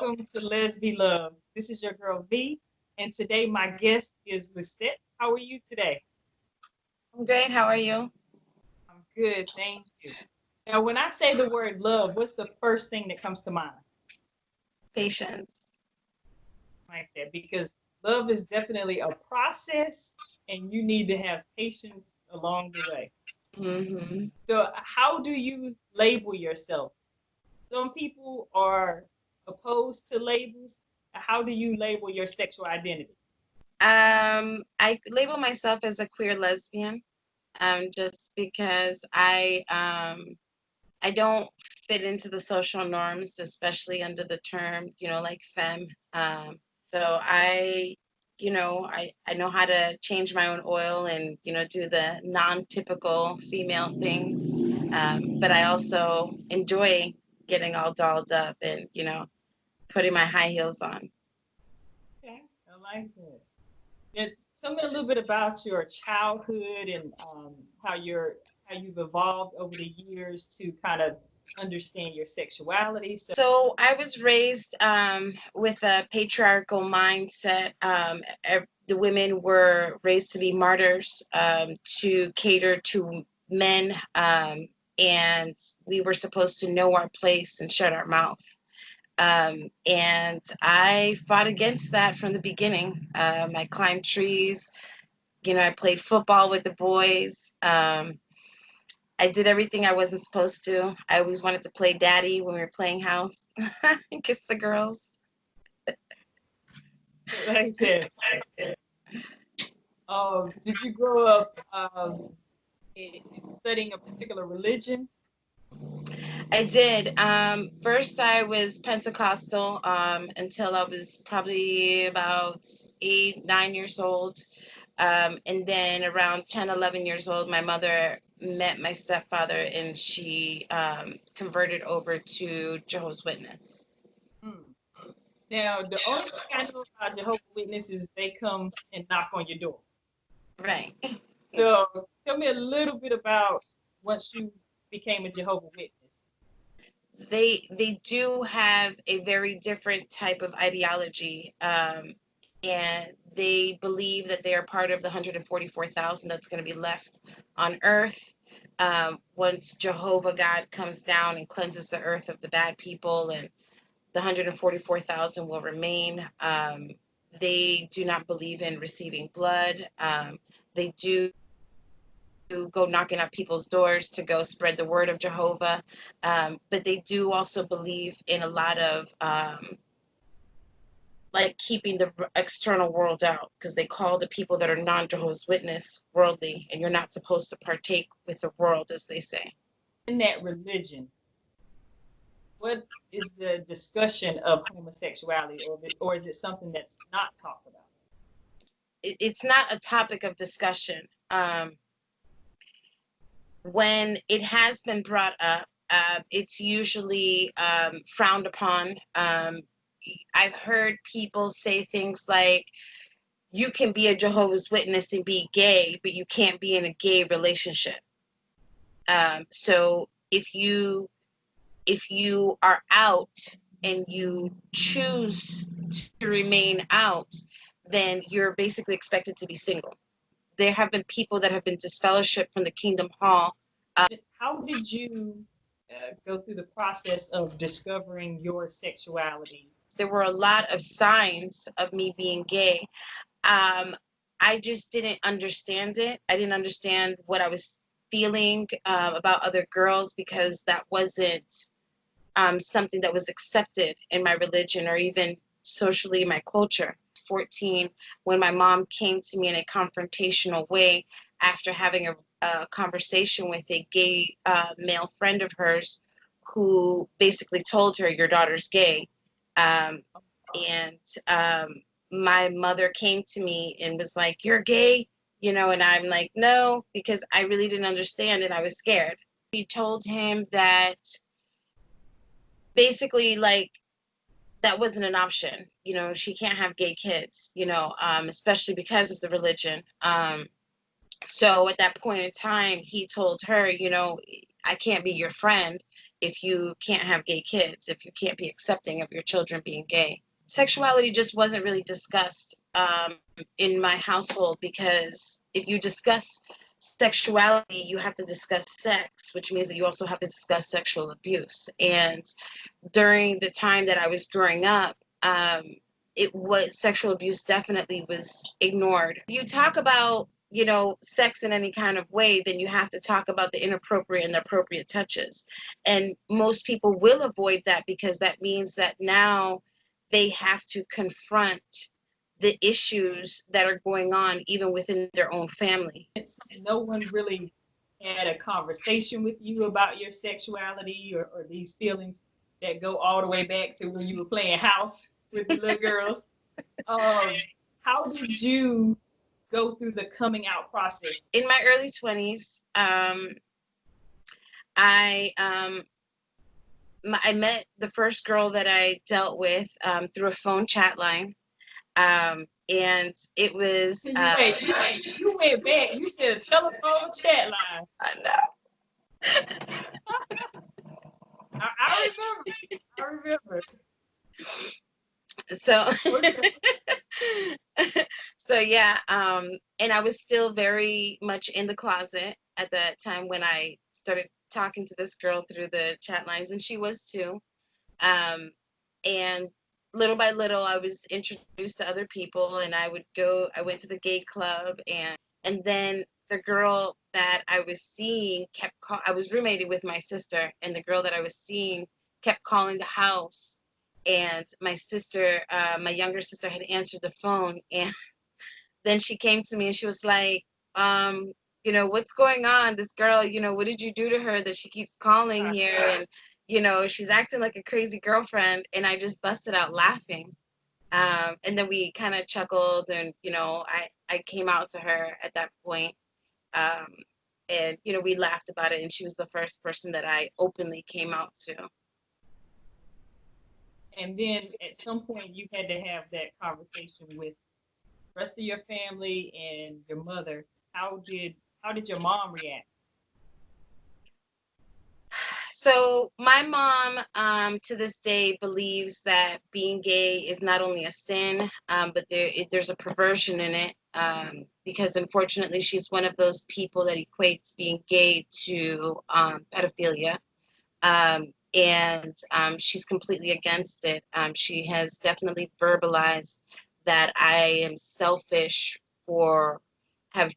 welcome to Lesbian Love. This is your girl V, and today my guest is Lisette. How are you today? I'm great. How are you? I'm good, thank you. Now, when I say the word love, what's the first thing that comes to mind? Patience. Like that, because love is definitely a process, and you need to have patience along the way. Hmm. So, how do you label yourself? Some people are opposed to labels. How do you label your sexual identity? I label myself as a queer lesbian, just because I don't fit into the social norms, especially under the term, like femme. So I know how to change my own oil and, do the non-typical female things. But I also enjoy getting all dolled up and, putting my high heels on. Okay, I like that. Tell me a little bit about your childhood and how you've evolved over the years to kind of understand your sexuality. So, So I was raised with a patriarchal mindset. The women were raised to be martyrs, to cater to men, and we were supposed to know our place and shut our mouth. And I fought against that from the beginning. I climbed trees. I played football with the boys. I did everything I wasn't supposed to. I always wanted to play daddy when we were playing house, kiss the girls. like that. Did you grow up studying a particular religion? I did. First, I was Pentecostal until I was probably about 8, 9 years old. And then around 10, 11 years old, my mother met my stepfather and she converted over to Jehovah's Witness. Hmm. Now, the only thing I know about Jehovah Witnesses, they come and knock on your door. Right. So, tell me a little bit about once you became a Jehovah Witness. They do have a very different type of ideology, and they believe that they are part of the 144,000 that's going to be left on earth, once Jehovah God comes down and cleanses the earth of the bad people, and the 144,000 will remain. They do not believe in receiving blood. They do go knocking on people's doors to go spread the word of Jehovah. But they do also believe in a lot of like keeping the external world out, because they call the people that are non-Jehovah's Witness worldly, and you're not supposed to partake with the world, as they say. In that religion, what is the discussion of homosexuality, or is it something that's not talked about? It's not a topic of discussion. When it has been brought up, it's usually frowned upon. I've heard people say things like, you can be a Jehovah's Witness and be gay, but you can't be in a gay relationship. So if you are out and you choose to remain out, then you're basically expected to be single. There have been people that have been disfellowshipped from the Kingdom Hall. How did you go through the process of discovering your sexuality? There were a lot of signs of me being gay. Um, I just didn't understand it. I didn't understand what I was feeling about other girls, because that wasn't something that was accepted in my religion or even socially in my culture. 14, when my mom came to me in a confrontational way after having a conversation with a gay male friend of hers, who basically told her, your daughter's gay. Um, and my mother came to me and was like, you're gay, and I'm like, no, because I really didn't understand and I was scared. She told him that basically, like, that wasn't an option. She can't have gay kids, especially because of the religion. So at that point in time, he told her, I can't be your friend if you can't have gay kids, if you can't be accepting of your children being gay. Sexuality just wasn't really discussed in my household, because if you discuss sexuality, you have to discuss sex, which means that you also have to discuss sexual abuse. And during the time that I was growing up, it was sexual abuse definitely was ignored. You talk about, sex in any kind of way, then you have to talk about the inappropriate and the appropriate touches. And most people will avoid that, because that means that now they have to confront the issues that are going on even within their own family. No one really had a conversation with you about your sexuality, or these feelings that go all the way back to when you were playing house with the little girls. How did you go through the coming out process? In my early 20s, I I met the first girl that I dealt with through a phone chat line. And it was. You went back. You said a telephone chat line. I know. I remember. I remember. So, Okay. so yeah, and I was still very much in the closet at that time when I started talking to this girl through the chat lines, and she was too. Um, and little by little, I was introduced to other people, and I went to the gay club, and then the girl that I was seeing I was roommated with my sister, and the girl that I was seeing kept calling the house, and my younger sister had answered the phone, and then she came to me and she was like, what's going on? This girl, what did you do to her that she keeps calling here? And, she's acting like a crazy girlfriend. And I just busted out laughing. And then we kind of chuckled, and, I came out to her at that point. Um, and, we laughed about it. And she was the first person that I openly came out to. And then at some point, you had to have that conversation with the rest of your family and your mother. How did your mom react? So my mom, to this day, believes that being gay is not only a sin, but there's a perversion in it. Because unfortunately, she's one of those people that equates being gay to pedophilia. And she's completely against it. She has definitely verbalized that I am selfish for have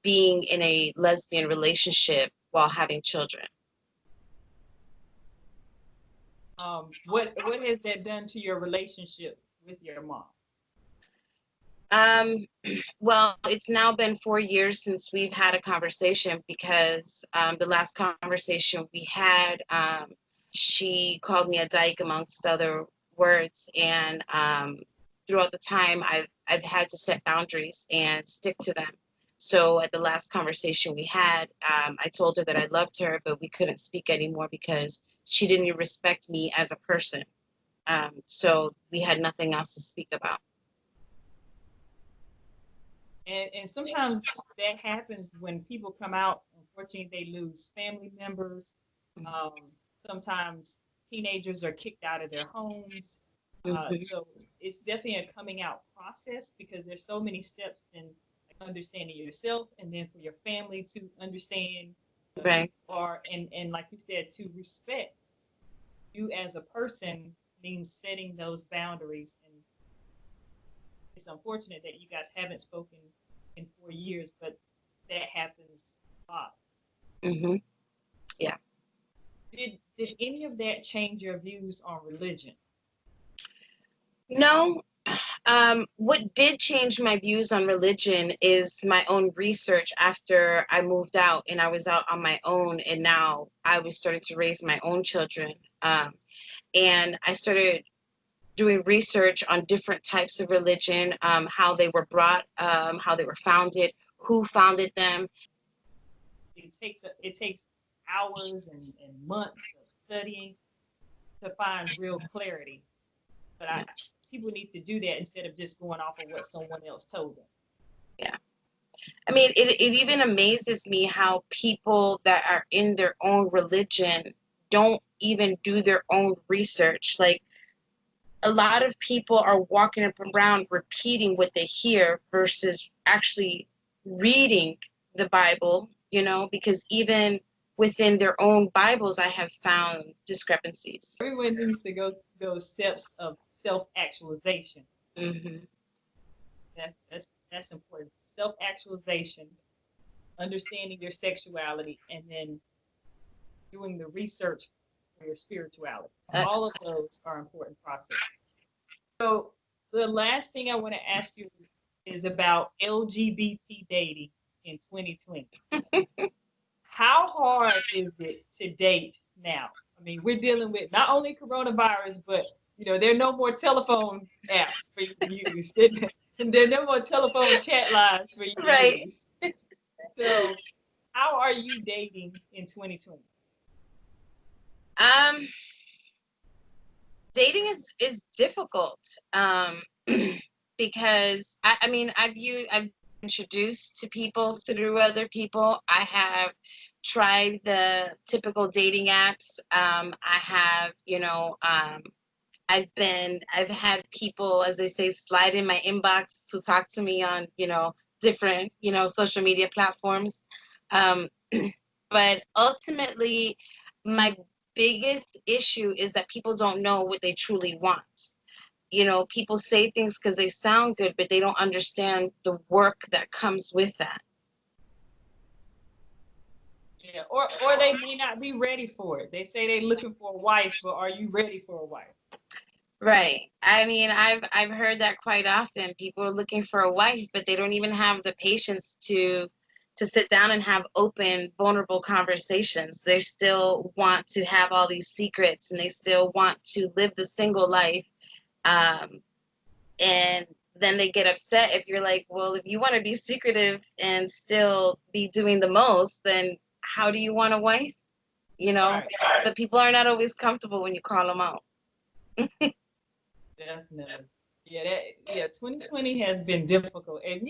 being in a lesbian relationship while having children. What has that done to your relationship with your mom? Um, well, it's now been 4 years since we've had a conversation, because the last conversation we had, she called me a dyke amongst other words, and throughout the time, I've had to set boundaries and stick to them. So at the last conversation we had, I told her that I loved her, but we couldn't speak anymore because she didn't respect me as a person. So we had nothing else to speak about. And sometimes that happens when people come out. Unfortunately, they lose family members. Um, Sometimes teenagers are kicked out of their homes. Hmm. So it's definitely a coming out process, because there's so many steps in understanding yourself, and then for your family to understand who you Right. are, and like you said, to respect you as a person means setting those boundaries. And it's unfortunate that you guys haven't spoken in 4 years, but that happens a lot. Hmm. Yeah. Did any of that change your views on religion? No. What did change my views on religion is my own research after I moved out and I was out on my own, and now I was starting to raise my own children. And I started doing research on different types of religion, how they were brought, how they were founded, who founded them. It takes hours and months of studying to find real clarity. But Yeah. people need to do that instead of just going off of what someone else told them. Yeah. I mean, it even amazes me how people that are in their own religion don't even do their own research. Like, a lot of people are walking up around repeating what they hear versus actually reading the Bible, because even within their own Bibles, I have found discrepancies. Everyone needs to go those steps of self-actualization. Hmm. That's important. Self-actualization, understanding your sexuality, and then doing the research for your spirituality. All of those are important processes. So the last thing I want to ask you is about LGBT dating in 2020. How hard is it to date now? I mean, we're dealing with not only coronavirus, but there are no more telephone apps for you to use, and there are no more telephone chat lines for you to Right. use. So, how are you dating in 2020? Um, Dating is difficult. Because I mean, I've introduced to people through other people. I have tried the typical dating apps. I have, I've had people, as they say, slide in my inbox to talk to me on, different, social media platforms. Um, but ultimately, my biggest issue is that people don't know what they truly want. People say things because they sound good, but they don't understand the work that comes with that. Yeah, or they may not be ready for it. They say they're looking for a wife, but are you ready for a wife? Right. I mean, I've heard that quite often. People are looking for a wife, but they don't even have the patience to sit down and have open, vulnerable conversations. They still want to have all these secrets, and they still want to live the single life. Um, and then they get upset if you're like, well, if you want to be secretive and still be doing the most, then how do you want a wife? Right. But people are not always comfortable when you call them out. Definitely. Yeah, 2020 has been difficult. And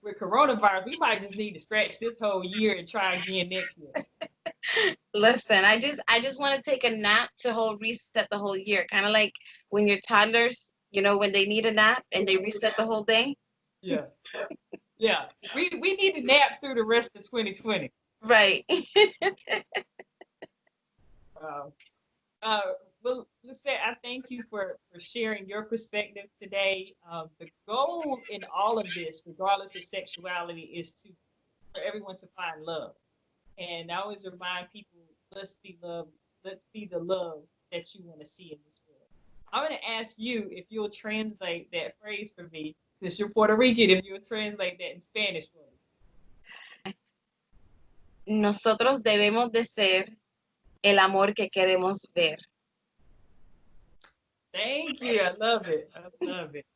with coronavirus, we might just need to scratch this whole year and try again next year. Listen, I just want to take a nap to whole reset the whole year. Kind of like when your toddlers, when they need a nap and they reset the whole day. Yeah. Yeah. We need to nap through the rest of 2020. Right. Uh, uh, well, let's say I thank you for sharing your perspective today. The goal in all of this, regardless of sexuality, is for everyone to find love. And I always remind people, let's be love, let's be the love that you want to see in this world. I'm going to ask you if you'll translate that phrase for me, since you're Puerto Rican, if you'll translate that in Spanish for me. Nosotros debemos de ser el amor que queremos ver. Thank you. I love it. I love it.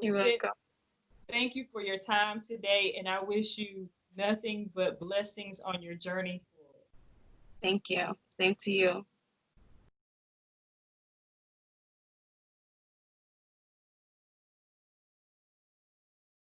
You're Sid, welcome. thank you for your time today, and I wish you nothing but blessings on your journey forward. Thank you. Same to you.